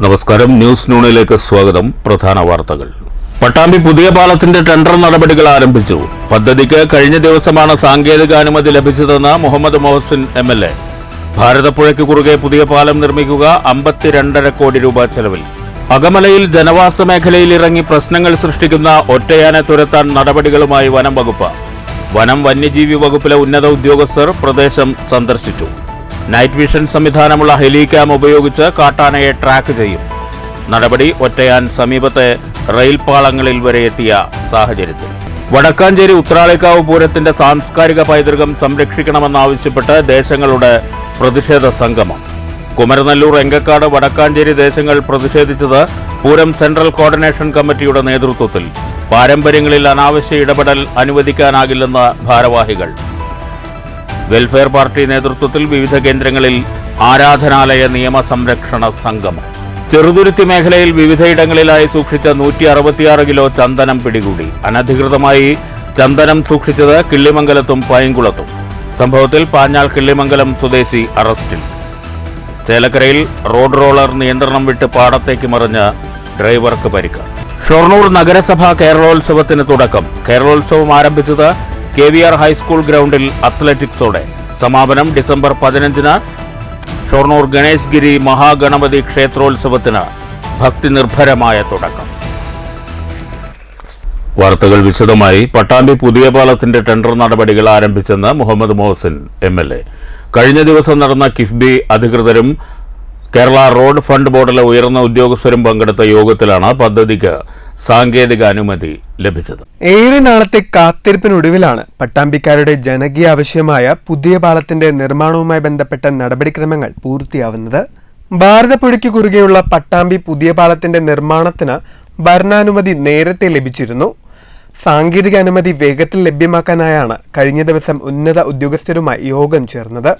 നമസ്കാരം, ന്യൂസ് നൂണിലേക്ക് സ്വാഗതം. പ്രധാന വാർത്തകൾ. പട്ടാമ്പി പുതിയ പാലത്തിന്റെ ടെൻഡർ നടപടികൾ ആരംഭിച്ചു. പദ്ധതിക്ക് കഴിഞ്ഞ ദിവസമാണ് സാങ്കേതിക അനുമതി ലഭിച്ചതെന്ന് മുഹമ്മദ് മൊഹസിൻ MLA. ഭാരതപ്പുഴയ്ക്ക് കുറുകെ പുതിയ പാലം നിർമ്മിക്കുക 52.5 കോടി രൂപ ചെലവിൽ. അകമലയിൽ ജനവാസ മേഖലയിൽ ഇറങ്ങി പ്രശ്നങ്ങൾ സൃഷ്ടിക്കുന്ന ഒറ്റയാനെ തുരത്താൻ നടപടികളുമായി വനം വകുപ്പ്. വനം വന്യജീവി വകുപ്പിലെ ഉന്നത ഉദ്യോഗസ്ഥർ പ്രദേശം സന്ദർശിച്ചു. നൈറ്റ് വിഷൻ സംവിധാനമുള്ള ഹെലികാം ഉപയോഗിച്ച് കാട്ടാനയെ ട്രാക്ക് ചെയ്യും. നടപടി ഒറ്റയാൻ സമീപത്തെ റെയിൽ പാളങ്ങളിൽ വരെ എത്തിയ സാഹചര്യത്തിൽ. വടക്കാഞ്ചേരി ഉത്രാളിക്കാവ് പൂരത്തിന്റെ സാംസ്കാരിക പൈതൃകം സംരക്ഷിക്കണമെന്നാവശ്യപ്പെട്ട് ദേശങ്ങളുടെ പ്രതിഷേധ സംഗമം. കുമരനെല്ലൂർ, എങ്കക്കാട്, വടക്കാഞ്ചേരി ദേശങ്ങൾ പ്രതിഷേധിച്ചത് പൂരം സെൻട്രൽ കോർഡിനേഷൻ കമ്മിറ്റിയുടെ നേതൃത്വത്തിൽ. പാരമ്പര്യങ്ങളിൽ അനാവശ്യ ഇടപെടൽ അനുവദിക്കാനാകില്ലെന്ന് ഭാരവാഹികൾ. വെൽഫെയർ പാർട്ടി നേതൃത്വത്തിൽ വിവിധ കേന്ദ്രങ്ങളിൽ ആരാധനാലയ നിയമ സംരക്ഷണ സംഗമം. ചെറുതുരുത്തി മേഖലയിൽ വിവിധയിടങ്ങളിലായി സൂക്ഷിച്ച 166 കിലോ ചന്ദനം പിടികൂടി. അനധികൃതമായി ചന്ദനം സൂക്ഷിച്ചത് കിള്ളിമംഗലത്തും പൈങ്കുളത്തും. സംഭവത്തിൽ പാഞ്ഞാൾ കിള്ളിമംഗലം സ്വദേശി അറസ്റ്റിൽ. ചേലക്കരയിൽ റോഡ് റോളർ നിയന്ത്രണം വിട്ട് പാടത്തേക്ക് മറിഞ്ഞ് ഡ്രൈവർക്ക് പരിക്ക്. ഷൊർണൂർ നഗരസഭ കേരളോത്സവത്തിന് തുടക്കം. കേരളോത്സവം ആരംഭിച്ചത് KVR ഹൈസ്കൂൾ ഗ്രൗണ്ടിൽ അത്ലറ്റിക്സോടെ. സമാപനം ഡിസംബർ 15-ന്. ഷൊർണൂർ ഗണേശ് ഗിരി മഹാഗണപതി ക്ഷേത്രോത്സവത്തിന് ഭക്തിനിർഭരമായ തുടക്കം. വാർത്തകൾ വിശദമായി. പട്ടാമ്പി പുതിയ പാലത്തിന്റെ ടെൻഡർ നടപടികൾ ആരംഭിച്ചെന്ന് മുഹമ്മദ് മൊഹസിൻ MLA. കഴിഞ്ഞ ദിവസം നടന്ന കിഫ്ബി അധികൃതരും കേരള റോഡ് ഫണ്ട് ബോർഡിലെ ഉയർന്ന ഉദ്യോഗസ്ഥരും പങ്കെടുത്ത യോഗത്തിലാണ് പദ്ധതിക്ക് സാങ്കേതിക അനുമതി ലഭിച്ചത്. ഏറെ നാളത്തെ കാത്തിരിപ്പിനൊടുവിലാണ് പട്ടാമ്പിക്കാരുടെ ജനകീയ ആവശ്യമായ പുതിയ പാലത്തിന്റെ നിർമ്മാണവുമായി ബന്ധപ്പെട്ട നടപടിക്രമങ്ങൾ പൂർത്തിയാവുന്നത്. ഭാരതപ്പുഴയ്ക്ക് കുറുകെയുള്ള പട്ടാമ്പി പുതിയ പാലത്തിന്റെ നിർമ്മാണത്തിന് ഭരണാനുമതി നേരത്തെ ലഭിച്ചിരുന്നു. സാങ്കേതിക അനുമതി വേഗത്തിൽ ലഭ്യമാക്കാനായാണ് കഴിഞ്ഞ ദിവസം ഉന്നത ഉദ്യോഗസ്ഥരുമായി യോഗം ചേർന്നത്.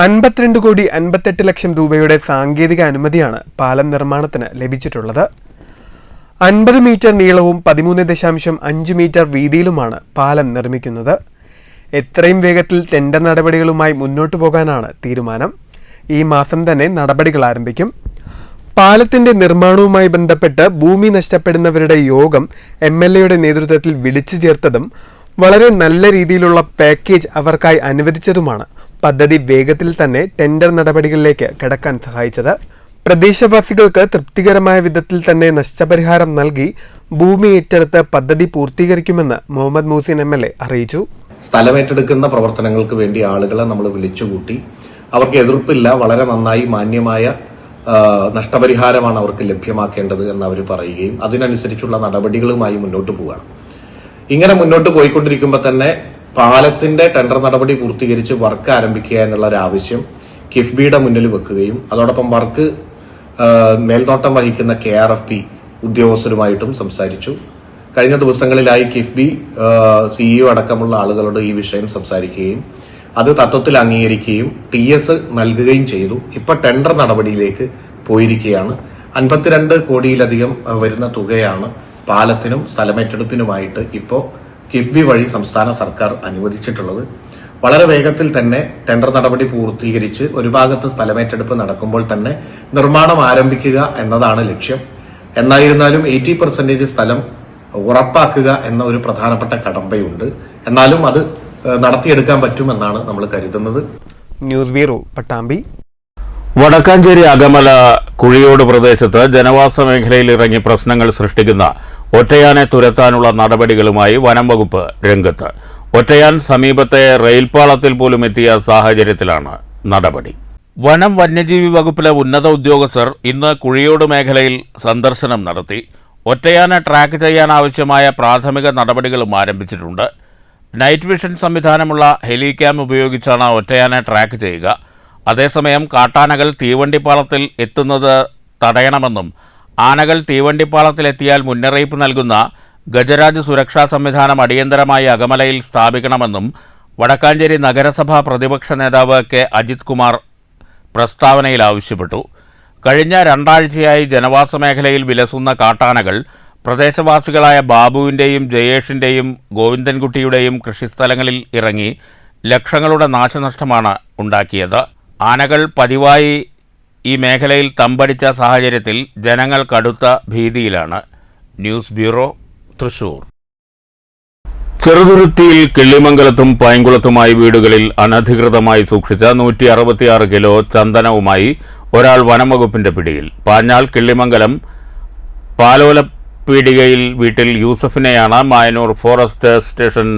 52 കോടി 58 ലക്ഷം രൂപയുടെ സാങ്കേതിക അനുമതിയാണ് പാലം നിർമ്മാണത്തിന് ലഭിച്ചിട്ടുള്ളത്. 50 മീറ്റർ നീളവും 13.5 മീറ്റർ വീതിയിലുമാണ് പാലം നിർമ്മിക്കുന്നത്. എത്രയും വേഗത്തിൽ ടെൻഡർ നടപടികളുമായി മുന്നോട്ടു പോകാനാണ് തീരുമാനം. ഈ മാസം തന്നെ നടപടികൾ ആരംഭിക്കും. പാലത്തിന്റെ നിർമ്മാണവുമായി ബന്ധപ്പെട്ട് ഭൂമി നഷ്ടപ്പെടുന്നവരുടെ യോഗം MLAയുടെ നേതൃത്വത്തിൽ വിളിച്ചു ചേർത്തതും വളരെ നല്ല രീതിയിലുള്ള പാക്കേജ് അവർക്കായി അനുവദിച്ചതുമാണ് പദ്ധതി വേഗത്തിൽ തന്നെ ടെൻഡർ നടപടികളിലേക്ക് കടക്കാൻ സഹായിച്ചത്. പ്രദേശവാസികൾക്ക് തൃപ്തികരമായ വിധത്തിൽ തന്നെ നഷ്ടപരിഹാരം നൽകി ഭൂമി ഏറ്റെടുത്ത് പദ്ധതി പൂർത്തീകരിക്കുമെന്ന് മുഹമ്മദ് മൊഹസിൻ MLA അറിയിച്ചു. സ്ഥലമേറ്റെടുക്കുന്ന പ്രവർത്തനങ്ങൾക്ക് വേണ്ടി ആളുകളെ നമ്മൾ വിളിച്ചുകൂട്ടി. അവർക്ക് എതിർപ്പില്ല, വളരെ നന്നായി മാന്യമായ നഷ്ടപരിഹാരമാണ് അവർക്ക് ലഭ്യമാക്കേണ്ടത് എന്ന് അവർ പറയുകയും അതിനനുസരിച്ചുള്ള നടപടികളുമായി മുന്നോട്ട് പോവുകയാണ്. ഇങ്ങനെ മുന്നോട്ട് പോയിക്കൊണ്ടിരിക്കുമ്പോൾ തന്നെ പാലത്തിന്റെ ടെൻഡർ നടപടി പൂർത്തീകരിച്ച് വർക്ക് ആരംഭിക്കുക എന്നുള്ള ഒരു ആവശ്യം കിഫ്ബിയുടെ മുന്നിൽ വെക്കുകയും അതോടൊപ്പം വർക്ക് മേൽനോട്ടം വഹിക്കുന്ന KRFP ഉദ്യോഗസ്ഥരുമായിട്ടും സംസാരിച്ചു. കഴിഞ്ഞ ദിവസങ്ങളിലായി കിഫ്ബി CEO അടക്കമുള്ള ആളുകളോട് ഈ വിഷയം സംസാരിക്കുകയും അത് തത്വത്തിൽ അംഗീകരിക്കുകയും TS നൽകുകയും ചെയ്തു. ഇപ്പൊ ടെൻഡർ നടപടിയിലേക്ക് പോയിരിക്കുകയാണ്. 52 കോടിയിലധികം വരുന്ന തുകയാണ് പാലത്തിനും സ്ഥലമേറ്റെടുപ്പിനുമായിട്ട് ഇപ്പോൾ കിഫ്ബി വഴി സംസ്ഥാന സർക്കാർ അനുവദിച്ചിട്ടുള്ളത്. വളരെ വേഗത്തിൽ തന്നെ ടെൻഡർ നടപടി പൂർത്തീകരിച്ച് ഒരു ഭാഗത്ത് സ്ഥലമേറ്റെടുപ്പ് നടക്കുമ്പോൾ തന്നെ നിർമ്മാണം ആരംഭിക്കുക എന്നതാണ് ലക്ഷ്യം. എന്നായിരുന്നാലും 80% സ്ഥലം ഉറപ്പാക്കുക എന്ന ഒരു പ്രധാനപ്പെട്ട കടമ്പയുണ്ട്. എന്നാലും അത് നടത്തിയെടുക്കാൻ പറ്റുമെന്നാണ് നമ്മൾ കരുതുന്നത്. News bureau, Pattambi. വടക്കാഞ്ചേരി അകമല കുഴിയോട് പ്രദേശത്ത് ജനവാസ മേഖലയിൽ ഇറങ്ങി പ്രശ്നങ്ങൾ സൃഷ്ടിക്കുന്ന ഒറ്റയാനെ തുരത്താനുള്ള നടപടികളുമായി വനം വകുപ്പ് രംഗത്ത്. ഒറ്റയാൻ സമീപത്തെ റെയിൽപാളത്തിൽ പോലും എത്തിയ സാഹചര്യത്തിലാണ് നടപടി. വനം വന്യജീവി വകുപ്പിലെ ഉന്നത ഉദ്യോഗസ്ഥർ ഇന്ന് കുഴിയോട് മേഖലയിൽ സന്ദർശനം നടത്തി. ഒറ്റയാനെ ട്രാക്ക് ചെയ്യാനാവശ്യമായ പ്രാഥമിക നടപടികളും ആരംഭിച്ചിട്ടുണ്ട്. നൈറ്റ് വിഷൻ സംവിധാനമുള്ള ഹെലികാം ഉപയോഗിച്ചാണ് ഒറ്റയാനെ ട്രാക്ക് ചെയ്യുക. അതേസമയം കാട്ടാനകൾ തീവണ്ടിപ്പാളത്തിൽ എത്തുന്നത് തടയണമെന്നും ആനകൾ തീവണ്ടിപ്പാളത്തിലെത്തിയാൽ മുന്നറിയിപ്പ് നൽകുന്ന ഗജരാജ് സുരക്ഷാ സംവിധാനം അടിയന്തരമായി അകമലയിൽ സ്ഥാപിക്കണമെന്നും വടക്കാഞ്ചേരി നഗരസഭാ പ്രതിപക്ഷ നേതാവ് K. അജിത് കുമാർ പ്രസ്താവനയിൽ ആവശ്യപ്പെട്ടു. കഴിഞ്ഞ 2 ആഴ്ചയായി ജനവാസ മേഖലയിൽ വിലസുന്ന കാട്ടാനകൾ പ്രദേശവാസികളായ ബാബുവിൻ്റെയും ജയേഷിൻ്റെയും ഗോവിന്ദൻകുട്ടിയുടെയും കൃഷിസ്ഥലങ്ങളിൽ ഇറങ്ങി ലക്ഷങ്ങളുടെ നാശനഷ്ടമാണ് ഉണ്ടാക്കിയത്. ആനകൾ പതിവായി ഈ മേഖലയിൽ തമ്പടിച്ച സാഹചര്യത്തിൽ ജനങ്ങൾ കടുത്ത ഭീതിയിലാണ്. News bureau, Thrissur. ചെറുതുരുത്തിയിൽ കിള്ളിമംഗലത്തും പൈങ്കുളത്തുമായി വീടുകളിൽ അനധികൃതമായി സൂക്ഷിച്ച 166 കിലോ ചന്ദനവുമായി ഒരാൾ വനംവകുപ്പിന്റെ പിടിയിൽ. പാഞ്ഞാൾ കിള്ളിമംഗലം പാലോലപ്പീടികയിൽ വീട്ടിൽ യൂസഫിനെയാണ് മായന്നൂർ ഫോറസ്റ്റ് സ്റ്റേഷൻ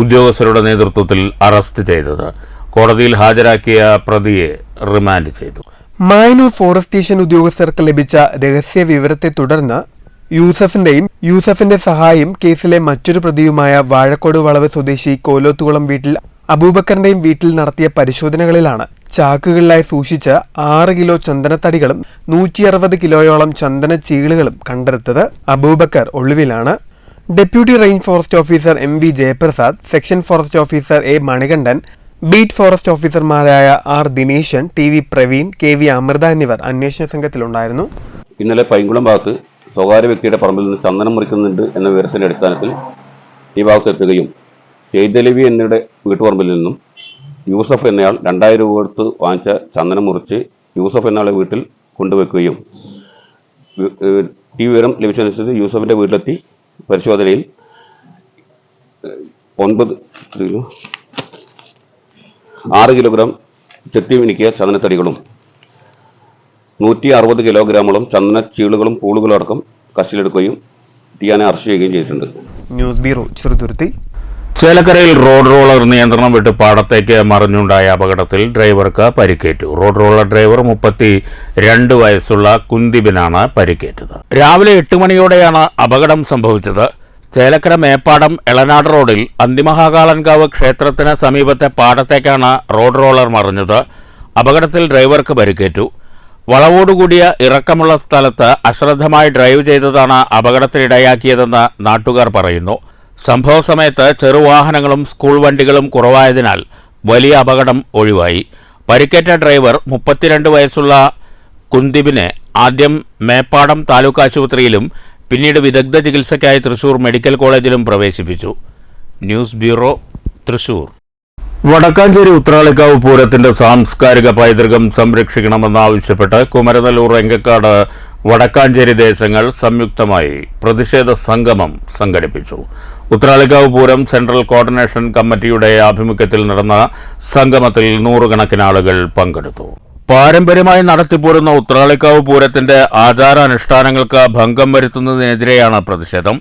ഉദ്യോഗസ്ഥരുടെ നേതൃത്വത്തിൽ അറസ്റ്റ് ചെയ്തത്. കോടതിയിൽ ഹാജരാക്കിയ പ്രതിയെ റിമാൻഡ് ചെയ്തു. മായന്നൂർ ഫോറസ്റ്റ് സ്റ്റേഷൻ ഉദ്യോഗസ്ഥർക്ക് ലഭിച്ച രഹസ്യ വിവരത്തെ തുടർന്ന് യൂസഫിന്റെ സഹായിയും കേസിലെ മറ്റൊരു പ്രതിയുമായ വാഴക്കോട് വളവ് സ്വദേശി കോലോത്തുകുളം വീട്ടിൽ അബൂബക്കറിന്റെയും വീട്ടിൽ നടത്തിയ പരിശോധനകളിലാണ് ചാക്കുകളിലായി സൂക്ഷിച്ച 6 കിലോ ചന്ദനത്തടികളും 160 കിലോയോളം ചന്ദന ചീളുകളും കണ്ടെടുത്തത്. അബൂബക്കർ ഒളിവിലാണ്. Deputy range forest officer MV Jayaprasad, section forest officer A Manikandan, beat forest ഓഫീസർമാരായ R Dineshan, TV Praveen, KV Amrutha എന്നിവർ അന്വേഷണ സംഘത്തിലുണ്ടായിരുന്നു. ഇന്നലെ പൈങ്കുളം ഭാഗത്ത് സ്വകാര്യ വ്യക്തിയുടെ പറമ്പിൽ നിന്ന് ചന്ദനം മുറിക്കുന്നുണ്ട് എന്ന വിവരത്തിന്റെ അടിസ്ഥാനത്തിൽ ഈ ഭാഗത്ത് എത്തുകയും സെയ്ദലവി എന്നിവരുടെ വീട്ടുപറമ്പിൽ നിന്നും യൂസഫ് എന്നയാൾ 2000 രൂപ കൊടുത്ത് വാങ്ങിച്ച ചന്ദനം മുറിച്ച് യൂസഫ് എന്നയാളെ വീട്ടിൽ കൊണ്ടുവെക്കുകയും ഈ വിവരം ലഭിച്ചതനുസരിച്ച് യൂസഫിന്റെ വീട്ടിലെത്തി പരിശോധനയിൽ 6 കിലോഗ്രാം ചെത്തി മിനുക്കിയ ചന്ദനത്തടികളും 160 കിലോഗ്രാമോളം ചന്ദന ചീളുകളും പൂളുകളും അടക്കം കസ്റ്റഡിയിലെടുക്കുകയും ടിയാനെ അറസ്റ്റ് ചെയ്യുകയും ചെയ്തിട്ടുണ്ട്. News bureau, Cheruthuruthy. ചേലക്കരയിൽ റോഡ് റോളർ നിയന്ത്രണം വിട്ട് പാടത്തേക്ക് മറിഞ്ഞുണ്ടായ അപകടത്തിൽ ഡ്രൈവർക്ക് പരിക്കേറ്റു. റോഡ് റോളർ ഡ്രൈവർ 32 വയസ്സുള്ള കുന്തിബിനാണ് പരിക്കേറ്റത്. രാവിലെ 8 മണിയോടെയാണ് അപകടം സംഭവിച്ചത്. ചേലക്കര മേപ്പാടം എളനാട് റോഡിൽ അന്തിമഹാകാളൻകാവ് ക്ഷേത്രത്തിന് സമീപത്തെ പാടത്തേക്കാണ് റോഡ് റോളർ മറിഞ്ഞത്. അപകടത്തിൽ ഡ്രൈവർക്ക് പരിക്കേറ്റു. വളവോടുകൂടിയ ഇറക്കമുള്ള സ്ഥലത്ത് അശ്രദ്ധമായി ഡ്രൈവ് ചെയ്തതാണ് അപകടത്തിനിടയാക്കിയതെന്ന് നാട്ടുകാർ പറയുന്നു. സംഭവ സമയത്ത് ചെറുവാഹനങ്ങളും സ്കൂൾ വണ്ടികളും കുറവായതിനാൽ വലിയ അപകടം ഒഴിവായി. പരിക്കേറ്റ ഡ്രൈവർ 32 വയസ്സുള്ള കുന്തിബിനെ ആദ്യം മേപ്പാടം താലൂക്ക് ആശുപത്രിയിലും പിന്നീട് വിദഗ്ധ ചികിത്സയ്ക്കായി തൃശൂർ മെഡിക്കൽ കോളേജിലും പ്രവേശിപ്പിച്ചു. News bureau, Thrissur. വടക്കാഞ്ചേരി ഉത്രാളിക്കാവ് പൂരത്തിന്റെ സാംസ്കാരിക പൈതൃകം സംരക്ഷിക്കണമെന്നാവശ്യപ്പെട്ട് കുമരനെല്ലൂർ എങ്കക്കാട് വടക്കാഞ്ചേരി ദേശങ്ങൾ സംയുക്തമായി പ്രതിഷേധ സംഗമം സംഘടിപ്പിച്ചു. ഉത്രാളിക്കാവ് പൂരം സെൻട്രൽ കോർഡിനേഷൻ കമ്മിറ്റിയുടെ ആഭിമുഖ്യത്തിൽ നടന്ന സംഗമത്തിൽ 100 കണക്കിന് ആളുകൾ പങ്കെടുത്തു. പാരമ്പര്യമായി നടത്തിപ്പോരുന്ന ഉത്രാളിക്കാവ് പൂരത്തിന്റെ ആചാരാനുഷ്ഠാനങ്ങൾക്ക് ഭംഗം വരുത്തുന്നതിനെതിരെയാണ് പ്രതിഷേധം.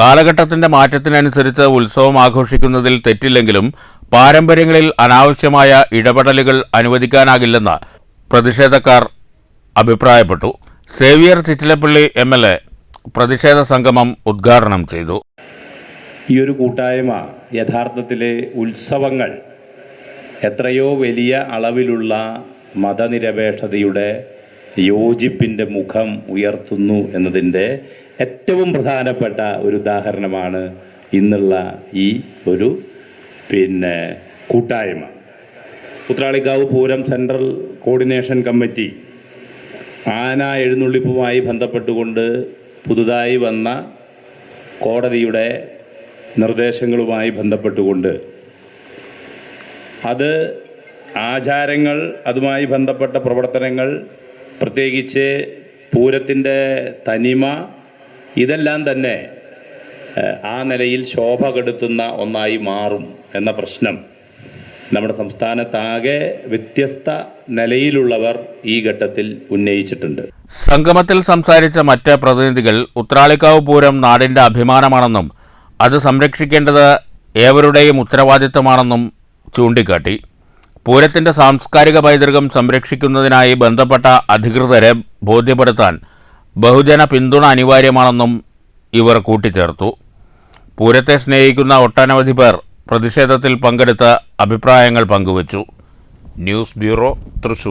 കാലഘട്ടത്തിന്റെ മാറ്റത്തിനനുസരിച്ച് ഉത്സവം ആഘോഷിക്കുന്നതിൽ തെറ്റില്ലെങ്കിലും പാരമ്പര്യങ്ങളിൽ അനാവശ്യമായ ഇടപെടലുകൾ അനുവദിക്കാനാകില്ലെന്ന് പ്രതിഷേധക്കാർ അഭിപ്രായപ്പെട്ടു. സേവിയർ ചിറ്റിലപ്പള്ളി MLA പ്രതിഷേധ സംഗമം ഉദ്ഘാടനം ചെയ്തു. ഈ ഒരു കൂട്ടായ്മ യഥാർത്ഥത്തിലെ ഉത്സവങ്ങൾ എത്രയോ വലിയ അളവിലുള്ള മതനിരപേക്ഷതയുടെ യോജിപ്പിൻ്റെ മുഖം ഉയർത്തുന്നു എന്നതിൻ്റെ ഏറ്റവും പ്രധാനപ്പെട്ട ഒരു ഉദാഹരണമാണ് ഇന്നുള്ള ഈ ഒരു കൂട്ടായ്മ. Uthralikkavu Pooram central coordination committee ആന എഴുന്നള്ളിപ്പുമായി ബന്ധപ്പെട്ടുകൊണ്ട് പുതുതായി വന്ന കോടതിയുടെ നിർദ്ദേശങ്ങളുമായി ബന്ധപ്പെട്ടുകൊണ്ട് അത് ആചാരങ്ങൾ, അതുമായി ബന്ധപ്പെട്ട പ്രവർത്തനങ്ങൾ, പ്രത്യേകിച്ച് പൂരത്തിൻ്റെ തനിമ, ഇതെല്ലാം തന്നെ ആ നിലയിൽ ശോഭ കെടുത്തുന്ന ഒന്നായി മാറും എന്ന പ്രശ്നം നമ്മുടെ സംസ്ഥാനത്താകെ വ്യത്യസ്ത നിലയിലുള്ളവർ ഈ ഘട്ടത്തിൽ ഉന്നയിച്ചിട്ടുണ്ട്. സംഗമത്തിൽ സംസാരിച്ച മറ്റ് പ്രതിനിധികൾ ഉത്രാളിക്കാവ് പൂരം നാടിന്റെ അഭിമാനമാണെന്നും അത് സംരക്ഷിക്കേണ്ടത് ഏവരുടെയും ഉത്തരവാദിത്തമാണെന്നും ചൂണ്ടിക്കാട്ടി. പൂരത്തിന്റെ സാംസ്കാരിക പൈതൃകം സംരക്ഷിക്കുന്നതിനായി ബന്ധപ്പെട്ട അധികൃതരെ ബോധ്യപ്പെടുത്താൻ ബഹുജന പിന്തുണ അനിവാര്യമാണെന്നും ഇവർ കൂട്ടിച്ചേർത്തു. പൂരത്തെ സ്നേഹിക്കുന്ന ഒട്ടനവധി പേർ പ്രതിഷേധത്തിൽ പങ്കെടുത്ത അഭിപ്രായങ്ങൾ പങ്കുവച്ചു. News bureau, Thrissur.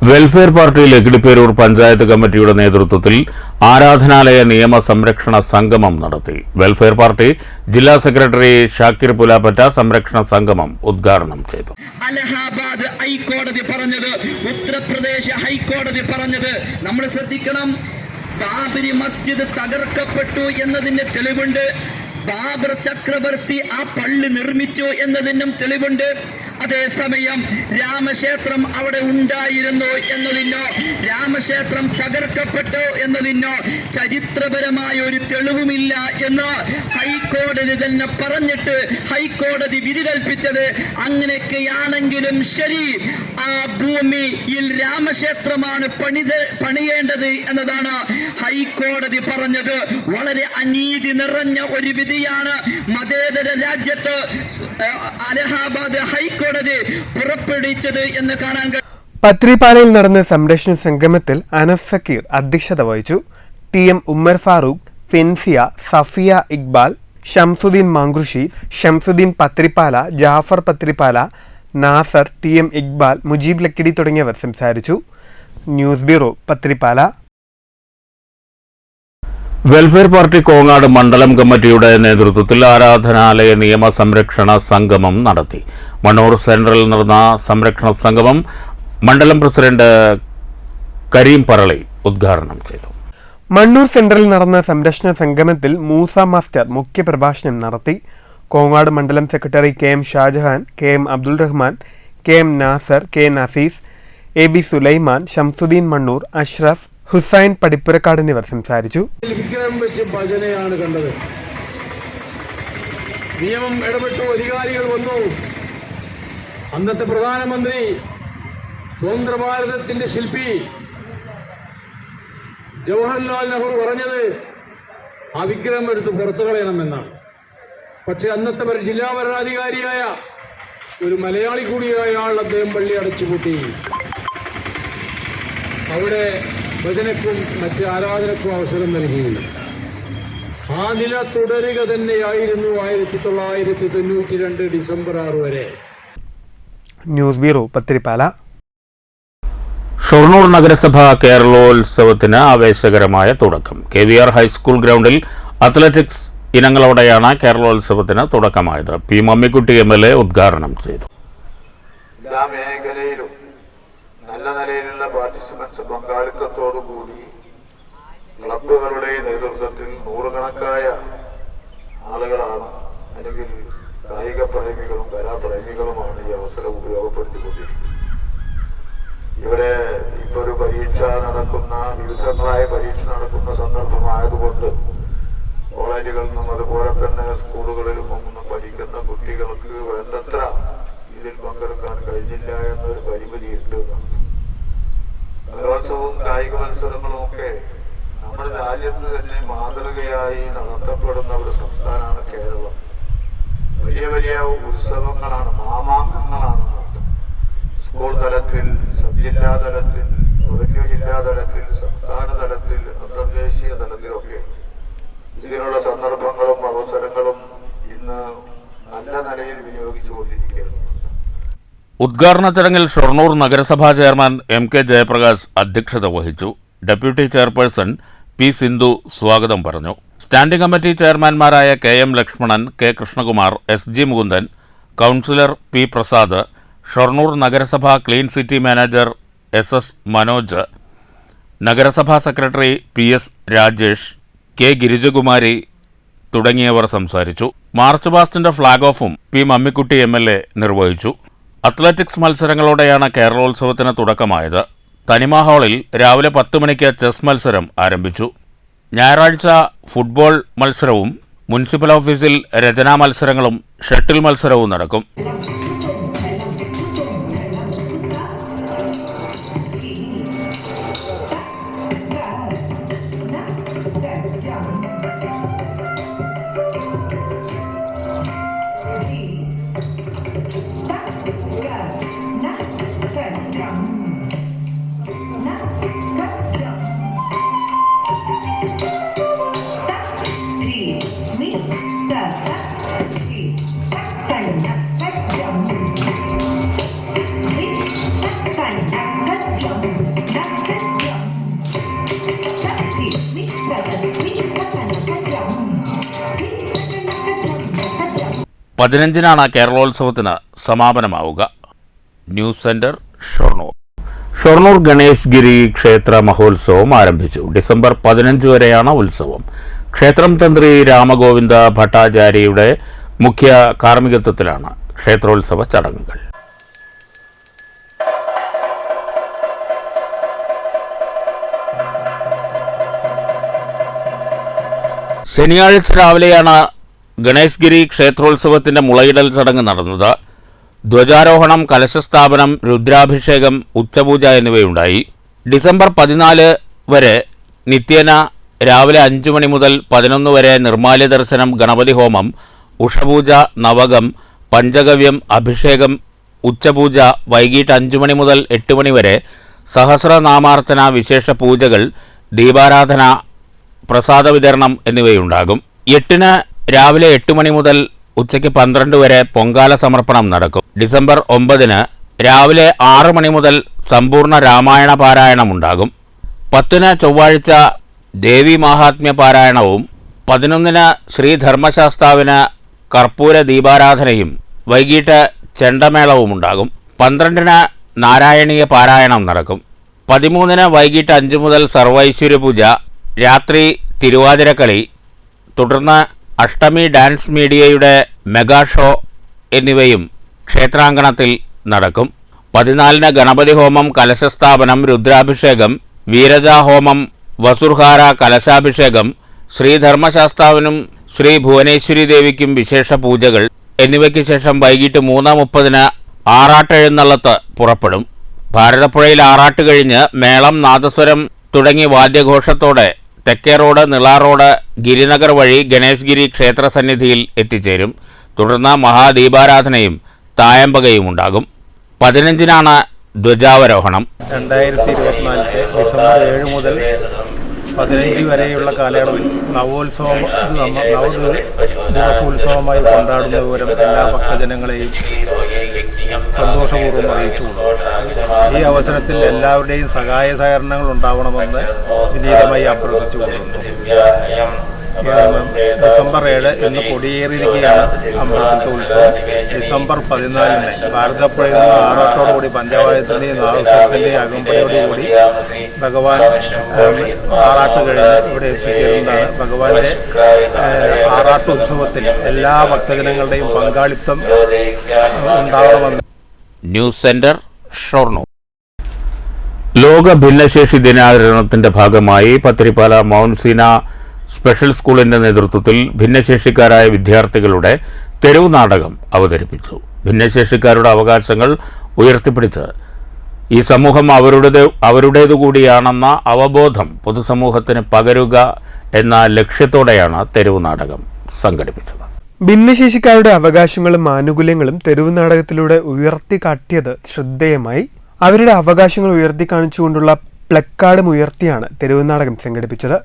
Welfare party Lakkidiperur panchayat കമ്മിറ്റിയുടെ നേതൃത്വത്തിൽ ആരാധനാലയ നിയമ സംരക്ഷണ സംഗമം നടത്തി. വെൽഫെയർ പാർട്ടി ജില്ലാ സെക്രട്ടറി ഷാക്കിർ പുലാപ്പറ്റ സംരക്ഷണ സംഗമം ഉദ്ഘാടനം ചെയ്തു. അലഹാബാദ് ഹൈക്കോടതി പറഞ്ഞത്, ഉത്തർപ്രദേശ് ഹൈക്കോടതി പറഞ്ഞത് നമ്മൾ ശ്രദ്ധിക്കണം. ബാബരി മസ്ജിദ് തകർക്കപ്പെട്ടു എന്നതിന് തെളിവുണ്ട്. ബാബർ ചക്രവർത്തി ആ പള്ളി നിർമ്മിച്ചു എന്നതിനും തെളിവുണ്ട്. അതേസമയം രാമക്ഷേത്രം അവിടെ ഉണ്ടായിരുന്നു എന്നതിനോ രാമക്ഷേത്രം തകർക്കപ്പെട്ടു എന്നതിനോ ചരിത്രപരമായ ഒരു തെളിവുമില്ല എന്ന് ഹൈക്കോടതി തന്നെ പറഞ്ഞിട്ട് ഹൈക്കോടതി വിധി കൽപ്പിച്ചത് അങ്ങനെയൊക്കെയാണെങ്കിലും ശരി, ആ ഭൂമിയിൽ രാമക്ഷേത്രമാണ് പണിയേണ്ടത് എന്നതാണ് ഹൈക്കോടതി പറഞ്ഞത്. വളരെ അനീതി നിറഞ്ഞ ഒരു വിധിയാണ് മതേതര രാജ്യത്ത് അലഹാബാദ് ഹൈക്കോടതി പുറപ്പെടുവിച്ചത് എന്ന് കാണാൻ കഴിയും. പത്രിപ്പാലയിൽ നടന്ന സംരക്ഷണ സംഗമത്തിൽ അനസ് സക്കീർ അധ്യക്ഷത വഹിച്ചു. TM ഉമ്മർ ഫാറൂഖ്, ഫെൻസിയ, സഫിയ ഇക്ബാൽ, ഷംസുദ്ദീൻ മാങ്കുർഷീദ്, ഷംസുദ്ദീൻ പത്രിപ്പാല, ജാഫർ പത്രിപ്പാല, നാസർ, TM ഇക്ബാൽ, മുജീബ് ലക്കിടി തുടങ്ങിയവർ സംസാരിച്ചു. News bureau, Pathrippala. Welfare party Kongad മണ്ഡലം കമ്മിറ്റിയുടെ നേതൃത്വത്തിൽ ആരാധനാലയ നിയമ സംരക്ഷണ സംഗമം നടത്തി. മണ്ണൂർ സെൻട്രലിൽ നടന്ന സംരക്ഷണ സംഗമം മണ്ഡലം പ്രസിഡന്റ് കരീം പറളി ഉദ്ഘാടനം ചെയ്തു. മണ്ണൂർ സെൻട്രലിൽ നടന്ന സംരക്ഷണ സംഗമത്തിൽ മൂസ മാസ്റ്റർ മുഖ്യപ്രഭാഷണം നടത്തി. കോങ്ങാട് മണ്ഡലം secretary KM Shahjahan, KM Abdul Rahman, KM Nasar, K Naseez, AB Sulaiman, Shamsuddin Mannur, Ashraf, Hussain Padippurakkad എന്നിവർ സംസാരിച്ചു. വിഗ്രഹം വെച്ച് ഭജനയാണ് കണ്ടത്. നിയമം ഇടപെട്ടു, അധികാരികൾ വന്നു. അന്നത്തെ പ്രധാനമന്ത്രി, സ്വതന്ത്ര ഭാരതത്തിന്റെ ശില്പി ജവഹർലാൽ നെഹ്റു പറഞ്ഞത് ആ വിഗ്രഹം എടുത്ത് പുറത്തു കളയണമെന്നാണ്. പക്ഷെ അന്നത്തെ ജില്ലാ ഭരണാധികാരിയായ ഒരു മലയാളി കൂടിയായ ആൾ അദ്ദേഹം പള്ളി അടച്ചുപൂട്ടി. അവിടെ ഭജനക്കും മറ്റ് ആരാധനക്കും അവസരം നൽകിയില്ല. ആ നില തുടരുക തന്നെയായിരുന്നു 1992 ഡിസംബർ 6 വരെ. News bureau, Pathirippala. ഷൊർണൂർ നഗരസഭ കേരളോത്സവത്തിന് ആവേശകരമായ തുടക്കം. KVR ഹൈസ്കൂൾ ഗ്രൗണ്ടിൽ അത്ലറ്റിക്സ് ഇനങ്ങളോടെയാണ് കേരളോത്സവത്തിന് തുടക്കമായത്. P മമ്മിക്കുട്ടി MLA ഉദ്ഘാടനം ചെയ്തു. എല്ലാ മേഖലയിലും നല്ല നിലയിലുള്ള പാർട്ടിസിപ്പൻസ് പങ്കാളിത്തത്തോടുകൂടി ക്ലബ്ബുകളുടെ നേതൃത്വത്തിൽ നൂറുകണക്കായ ആളുകളാണ്, അല്ലെങ്കിൽ കായിക പ്രേമികളും കലാപ്രേമികളുമാണ് ഈ അവസരം ഉപയോഗപ്പെടുത്തിക്കൊണ്ടിരിക്കുന്നത്. ഇവിടെ ഇപ്പൊ ഒരു പരീക്ഷ നടക്കുന്ന, വിവിധങ്ങളായ പരീക്ഷ നടക്കുന്ന സന്ദർഭമായതുകൊണ്ട് കോളേജുകളിൽ നിന്നും അതുപോലെ തന്നെ സ്കൂളുകളിലും ഒന്നും പഠിക്കുന്ന കുട്ടികൾക്ക് വേണ്ടത്ര ഇതിൽ പങ്കെടുക്കാൻ കഴിഞ്ഞില്ല എന്നൊരു പരിമിതിയുണ്ട്. കലോത്സവവും കായിക മത്സരങ്ങളും ഒക്കെ നമ്മുടെ രാജ്യത്ത് തന്നെ മാതൃകയായി നടത്തപ്പെടുന്ന ഒരു സംസ്ഥാനമാണ് കേരളം. വലിയ വലിയ ഉത്സവങ്ങളാണ്, മാമാങ്കങ്ങളാണ്. സ്കൂൾ തലത്തിൽ, സബ് ജില്ലാ തലത്തിൽ, റവന്യൂ ജില്ലാ തലത്തിൽ, സംസ്ഥാന തലത്തിൽ, അന്തർദേശീയ തലത്തിലൊക്കെ ഇതിനുള്ള സന്ദർഭങ്ങളും അവസരങ്ങളും ഇന്ന് നല്ല നിലയിൽ വിനിയോഗിച്ചുകൊണ്ടിരിക്കുകയാണ്. ഉദ്ഘാടന ചടങ്ങിൽ ഷൊർണൂർ നഗരസഭാ ചെയർമാൻ MK ജയപ്രകാശ് അധ്യക്ഷത വഹിച്ചു. ഡെപ്യൂട്ടി ചെയർപേഴ്സൺ P സിന്ധു സ്വാഗതം പറഞ്ഞു. സ്റ്റാൻഡിംഗ് കമ്മിറ്റി ചെയർമാൻമാരായ KM Lakshmanan, K Krishnakumar, SG Mukundan, councillor P Prasad, Shoranur നഗരസഭാ clean city manager SS Manoj, നഗരസഭാ secretary PS Rajesh, K Girijakumari തുടങ്ങിയവർ സംസാരിച്ചു. മാർച്ച് പാസ്റ്റിന്റെ ഫ്ളാഗ് ഓഫും P മമ്മിക്കുട്ടി MLA നിർവഹിച്ചു. അത്ലറ്റിക്സ് മത്സരങ്ങളോടെയാണ് കേരളോത്സവത്തിന് തുടക്കമായത്. തനിമ ഹാളിൽ രാവിലെ 10 മണിക്ക് ചെസ് മത്സരം ആരംഭിച്ചു. ഞായറാഴ്ച ഫുട്ബോൾ മത്സരവും മുനിസിപ്പൽ ഓഫീസിൽ രചനാ മത്സരങ്ങളും ഷട്ടിൽ മത്സരവും നടക്കും. പതിനഞ്ചിനാണ് കേരളോത്സവത്തിന് സമാപനമാവുക. News centre, Shoranur. ഷൊർണൂർ ഗണേശ് ഗിരി ക്ഷേത്ര മഹോത്സവം ആരംഭിച്ചു. ഡിസംബർ 15 വരെയാണ് ഉത്സവം. ക്ഷേത്രം തന്ത്രി രാമഗോവിന്ദ ഭട്ടാചാര്യയുടെ മുഖ്യ കാർമ്മികത്വത്തിലാണ് ക്ഷേത്രോത്സവ ചടങ്ങുകൾ. ശനിയാഴ്ച രാവിലെയാണ് ഗണേശ്ഗിരി ക്ഷേത്രോത്സവത്തിന്റെ മുളയിടൽ ചടങ്ങ് നടന്നത്. ധ്വജാരോഹണം, കലശസ്ഥാപനം, രുദ്രാഭിഷേകം, ഉച്ചപൂജ എന്നിവയുണ്ടായി. ഡിസംബർ 14 വരെ നിത്യേന രാവിലെ 5 മണി മുതൽ 11 വരെ നിർമ്മാല്യ ദർശനം, ഗണപതി ഹോമം, ഉഷപൂജ, നവകം, പഞ്ചഗവ്യം, അഭിഷേകം, ഉച്ചപൂജ, വൈകിട്ട് 5 മണി മുതൽ 8 മണി വരെ സഹസ്രനാമാർച്ചന, വിശേഷ പൂജകൾ, ദീപാരാധന, പ്രസാദ വിതരണം എന്നിവയുണ്ടാകും. 8-ന് രാവിലെ 8 മണി മുതൽ ഉച്ചയ്ക്ക് 12 വരെ പൊങ്കാല സമർപ്പണം നടക്കും. ഡിസംബർ 9-ന് രാവിലെ 6 മണി മുതൽ സമ്പൂർണ്ണ രാമായണ പാരായണമുണ്ടാകും. 10-ന് ചൊവ്വാഴ്ച ദേവി മാഹാത്മ്യ പാരായണവും 11-ന് ശ്രീ ധർമ്മശാസ്താവിന് കർപ്പൂര ദീപാരാധനയും വൈകിട്ട് ചെണ്ടമേളവുമുണ്ടാകും. 12-ന് നാരായണീയ പാരായണം നടക്കും. 13-ന് വൈകിട്ട് 5 മുതൽ സർവൈശ്വര്യപൂജ, രാത്രി തിരുവാതിരക്കളി, തുടർന്ന് അഷ്ടമി ഡാൻസ് മീഡിയയുടെ മെഗാ ഷോ എന്നിവയും ക്ഷേത്രാങ്കണത്തിൽ നടക്കും. 14-ന് ഗണപതി ഹോമം, കലശസ്ഥാപനം, രുദ്രാഭിഷേകം, വീരജാഹോമം, വസുർഹാര, കലശാഭിഷേകം, ശ്രീധർമ്മശാസ്താവിനും ശ്രീ ഭുവനേശ്വരി ദേവിക്കും വിശേഷ പൂജകൾ എന്നിവയ്ക്ക് ശേഷം വൈകിട്ട് 3:30-ന് ആറാട്ടെഴുന്നള്ളത്ത് പുറപ്പെടും. ഭാരതപ്പുഴയിൽ ആറാട്ട് കഴിഞ്ഞ് മേളം, നാദസ്വരം തുടങ്ങി വാദ്യഘോഷത്തോടെ തെക്കേ റോഡ്, നിള റോഡ്, ഗിരിനഗർ വഴി ഗണേശ്ഗിരി ക്ഷേത്രസന്നിധിയിൽ എത്തിച്ചേരും. തുടർന്ന് മഹാദീപാരാധനയും തായമ്പകയും ഉണ്ടാകും. 15-നാണ് ധ്വജാവരോഹണം. 2024 ഡിസംബർ 7 മുതൽ 15 വരെയുള്ള കാലയളവിൽ ദിവസോത്സവമായി കൊണ്ടാടുന്ന വിവരം എല്ലാ ഭക്തജനങ്ങളെയും സന്തോഷപൂർവ്വം അറിയിച്ചുകൊണ്ടു. ഈ അവസരത്തിൽ എല്ലാവരുടെയും സഹായ സഹകരണങ്ങൾ ഉണ്ടാവണമെന്ന് വിനീതമായി അഭ്യർത്ഥിച്ചുകൊള്ളുന്നു. ഡിസംബർ 7 ഇന്ന് കൊടിയേറിയിരിക്കുകയാണ് അമ്പലത്തിലത്തെ ഉത്സവം. ഡിസംബർ 14-ന് ഭാരതപ്പുഴയിൽ നിന്ന് ആറാട്ടോടുകൂടി പഞ്ചവാദ്യത്തിൻ്റെയും നാദസ്വരത്തിൻ്റെയും അകമ്പടിയോടുകൂടി ഭഗവാൻ ആറാട്ട് കഴിഞ്ഞ് ഇവിടെ എത്തിച്ചേരുന്നതാണ്. ഭഗവാന്റെ ആറാട്ട് ഉത്സവത്തിൽ എല്ലാ ഭക്തജനങ്ങളുടെയും പങ്കാളിത്തം ഉണ്ടാവണമെന്ന്. News centre, Shoranur. ലോക ഭിന്നശേഷി ദിനാചരണത്തിന്റെ ഭാഗമായി പത്തിരിപ്പാല മൗണ്ട് സീന സ്പെഷ്യൽ സ്കൂളിന്റെ നേതൃത്വത്തിൽ ഭിന്നശേഷിക്കാരായ വിദ്യാർത്ഥികളുടെ തെരുവ് നാടകം അവതരിപ്പിച്ചു. ഭിന്നശേഷിക്കാരുടെ അവകാശങ്ങൾ ഉയർത്തിപ്പിടിച്ച് ഈ സമൂഹം അവരുടേതുകൂടിയാണെന്ന അവബോധം പൊതുസമൂഹത്തിന് പകരുക എന്ന ലക്ഷ്യത്തോടെയാണ് തെരുവ് നാടകം സംഘടിപ്പിച്ചത്. ഭിന്നശേഷിക്കാരുടെ അവകാശങ്ങളും ആനുകൂല്യങ്ങളും തെരുവ് നാടകത്തിലൂടെ ഉയർത്തിക്കാട്ടിയത് ശ്രദ്ധേയമായി. അവരുടെ അവകാശങ്ങൾ ഉയർത്തിക്കാണിച്ചുകൊണ്ടുള്ള പ്ലക്കാർഡും ഉയർത്തിയാണ് തെരുവ് നാടകം സംഘടിപ്പിച്ചത്.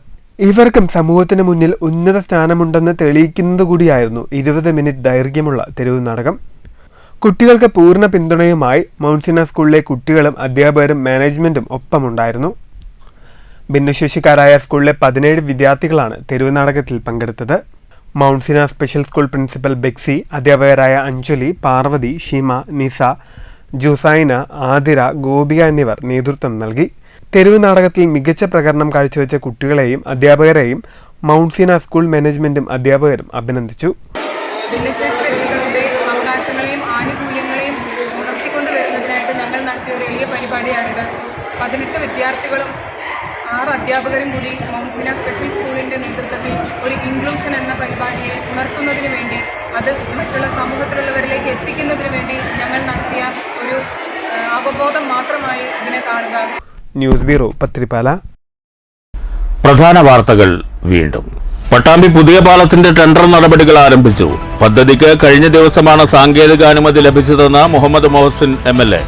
ഇവർക്കും സമൂഹത്തിന് മുന്നിൽ ഉന്നത സ്ഥാനമുണ്ടെന്ന് തെളിയിക്കുന്നതുകൂടിയായിരുന്നു 20 മിനിറ്റ് ദൈർഘ്യമുള്ള തെരുവ് നാടകം. കുട്ടികൾക്ക് പൂർണ്ണ പിന്തുണയുമായി മൗണ്ട് സീന സ്കൂളിലെ കുട്ടികളും അധ്യാപകരും മാനേജ്മെന്റും ഒപ്പമുണ്ടായിരുന്നു. ഭിന്നശേഷിക്കാരായ സ്കൂളിലെ 17 വിദ്യാർത്ഥികളാണ് തെരുവ് നാടകത്തിൽ പങ്കെടുത്തത്. Mount Seena special school principal Bexy, അധ്യാപകരായ അഞ്ജലി, പാർവതി, ഷീമ, നിസ, ജുസൈന, ആതിര, ഗോപിക എന്നിവർ നേതൃത്വം നൽകി. തെരുവ് നാടകത്തിൽ മികച്ച പ്രകടനം കാഴ്ചവെച്ച കുട്ടികളെയും അധ്യാപകരെയും മൗണ്ട് സീന സ്കൂൾ മാനേജ്മെന്റും അധ്യാപകരും അഭിനന്ദിച്ചു. ഭിന്നശേഷി വ്യക്തികളുടെ അവകാശങ്ങളെയും ആനുകൂല്യങ്ങളെയും ഉണർത്തിക്കൊണ്ടുവരുന്നതിനായിട്ട് ഞങ്ങൾ നടത്തിയ ഒരു എളിയ പരിപാടിയാണിത്. 18 വിദ്യാർത്ഥികളും 6 അധ്യാപകരും കൂടി മൗണ്ട് സീന സ്പെഷ്യൽ സ്കൂളിൻ്റെ നേതൃത്വത്തിൽ ഒരു ഇൻക്ലൂഷൻ എന്ന പരിപാടിയെ ഉണർത്തുന്നതിന് വേണ്ടി, അത് മറ്റുള്ള സമൂഹത്തിലുള്ളവരിലേക്ക് എത്തിക്കുന്നതിന് വേണ്ടി ഞങ്ങൾ നടത്തിയ ഒരു അവബോധം മാത്രമായി ഇതിനെ കാണുക. News bureau, Pathirippala. പ്രധാന വാർത്തകൾ വീണ്ടും. പട്ടാമ്പി പുതിയ പാലത്തിന്റെ ടെൻഡർ നടപടികൾ ആരംഭിച്ചു. പദ്ധതിക്ക് കഴിഞ്ഞ ദിവസമാണ് സാങ്കേതികാനുമതി ലഭിച്ചതെന്ന് മുഹമ്മദ് മൊഹസിൻ MLA.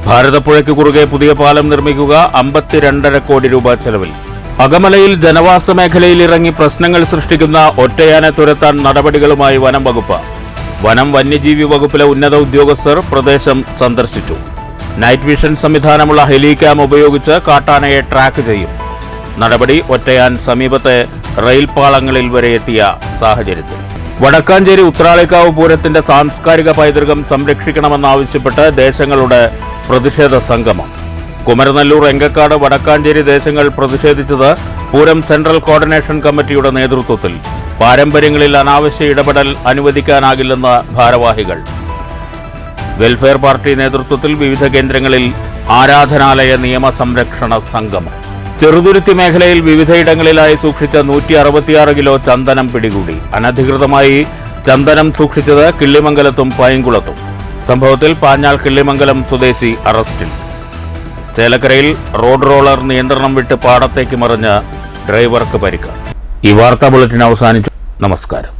ഭാരതപ്പുഴയ്ക്ക് കുറുകെ പുതിയ പാലം നിർമ്മിക്കുക 52.5 കോടി രൂപ ചെലവിൽ. അകമലയിൽ ജനവാസ മേഖലയിൽ ഇറങ്ങി പ്രശ്നങ്ങൾ സൃഷ്ടിക്കുന്ന ഒറ്റയാനെ തുരത്താൻ നടപടികളുമായി വനം വകുപ്പ്. വനം വന്യജീവി വകുപ്പിലെ ഉന്നത ഉദ്യോഗസ്ഥർ പ്രദേശം സന്ദർശിച്ചു. നൈറ്റ് വിഷൻ സംവിധാനമുള്ള ഹെലികാം ഉപയോഗിച്ച് കാട്ടാനയെ ട്രാക്ക് ചെയ്യും. നടപടി ഒറ്റയാൻ സമീപത്തെ റെയിൽ പാളങ്ങളിൽ വരെ എത്തിയ സാഹചര്യത്തിൽ. വടക്കാഞ്ചേരി ഉത്രാളിക്കാവ് പൂരത്തിന്റെ സാംസ്കാരിക പൈതൃകം സംരക്ഷിക്കണമെന്നാവശ്യപ്പെട്ട് ദേശങ്ങളുടെ പ്രതിഷേധ സംഗമം. കുമരനെല്ലൂർ, എങ്കക്കാട്, വടക്കാഞ്ചേരി ദേശങ്ങൾ പ്രതിഷേധിച്ചത് പൂരം സെൻട്രൽ കോർഡിനേഷൻ കമ്മിറ്റിയുടെ നേതൃത്വത്തിൽ. പാരമ്പര്യങ്ങളിൽ അനാവശ്യ ഇടപെടൽ അനുവദിക്കാനാകില്ലെന്ന് ഭാരവാഹികൾ. വെൽഫെയർ പാർട്ടി നേതൃത്വത്തിൽ വിവിധ കേന്ദ്രങ്ങളിൽ ആരാധനാലയ നിയമ സംരക്ഷണ സംഗമം. ചെറുതുരുത്തി മേഖലയിൽ വിവിധയിടങ്ങളിലായി സൂക്ഷിച്ച 166 കിലോ ചന്ദനം പിടികൂടി. അനധികൃതമായി ചന്ദനം സൂക്ഷിച്ചത് കിള്ളിമംഗലത്തും പൈങ്കുളത്തും. സംഭവത്തിൽ പാഞ്ഞാൾ കിള്ളിമംഗലം സ്വദേശി അറസ്റ്റിൽ. ചേലക്കരയിൽ റോഡ് റോളർ നിയന്ത്രണം വിട്ട് പാടത്തേക്ക് മറിഞ്ഞ ഡ്രൈവർക്ക് പരിക്ക്. ഈ വാർത്താ ബുള്ളറ്റിൻ അവസാനിച്ചു. നമസ്കാരം.